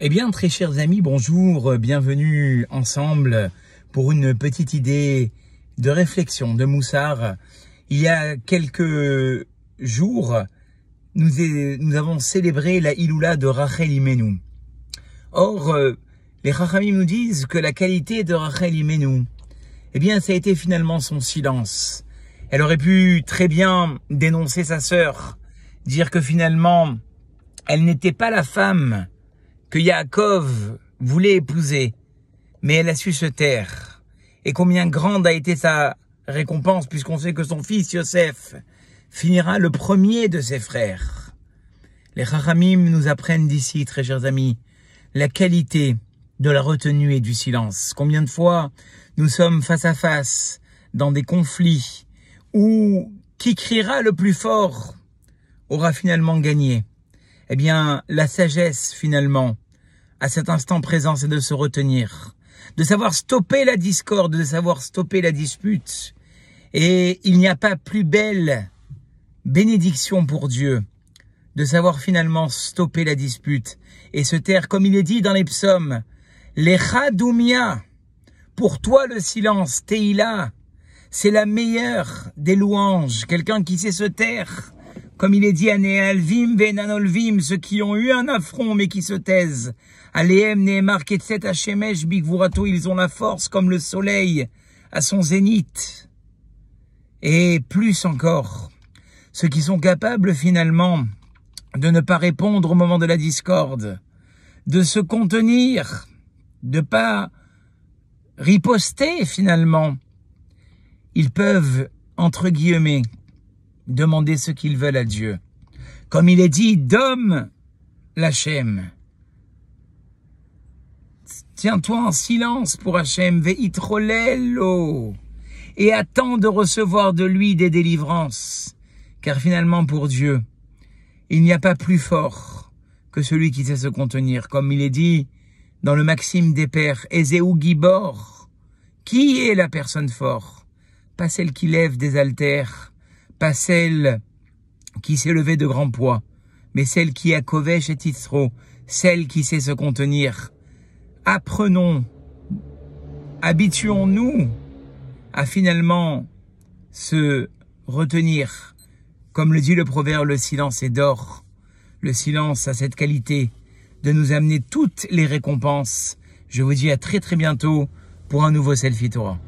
Eh bien, très chers amis, bonjour, bienvenue ensemble pour une petite idée de réflexion de Moussar. Il y a quelques jours, nous avons célébré la Iloula de Rachel Imenu. Or, les Chachamim nous disent que la qualité de Rachel Imenu, eh bien, ça a été finalement son silence. Elle aurait pu très bien dénoncer sa sœur, dire que finalement, elle n'était pas la femme que Yaakov voulait épouser, mais elle a su se taire. Et combien grande a été sa récompense, puisqu'on sait que son fils Yosef finira le premier de ses frères. Les Chachamim nous apprennent d'ici, très chers amis, la qualité de la retenue et du silence. Combien de fois nous sommes face à face dans des conflits où qui criera le plus fort aura finalement gagné. Eh bien, la sagesse, finalement, à cet instant présent, c'est de se retenir, de savoir stopper la discorde, de savoir stopper la dispute. Et il n'y a pas plus belle bénédiction pour Dieu de savoir finalement stopper la dispute et se taire, comme il est dit dans les psaumes, Lecha Doumia, pour toi le silence, Teila, c'est la meilleure des louanges, quelqu'un qui sait se taire. Comme il est dit, Anéalvim venanolvim, ceux qui ont eu un affront mais qui se taisent. Aleem neemar ketset hashemesh bigvurato, ils ont la force comme le soleil à son zénith. Et plus encore, ceux qui sont capables finalement de ne pas répondre au moment de la discorde, de se contenir, de pas riposter finalement, ils peuvent, entre guillemets, demander ce qu'ils veulent à Dieu. Comme il est dit, Dom l'Hachem. Tiens-toi en silence pour Hachem, veitrolelo, et attends de recevoir de lui des délivrances. Car finalement pour Dieu, il n'y a pas plus fort que celui qui sait se contenir. Comme il est dit dans le Maxime des Pères, Ezeu Gibor, qui est la personne forte? Pas celle qui lève des haltères, pas celle qui s'est levée de grands poids, mais celle qui a kovesh et titro, celle qui sait se contenir. Apprenons, habituons-nous à finalement se retenir. Comme le dit le proverbe, le silence est d'or. Le silence a cette qualité de nous amener toutes les récompenses. Je vous dis à très très bientôt pour un nouveau Selfie Torah.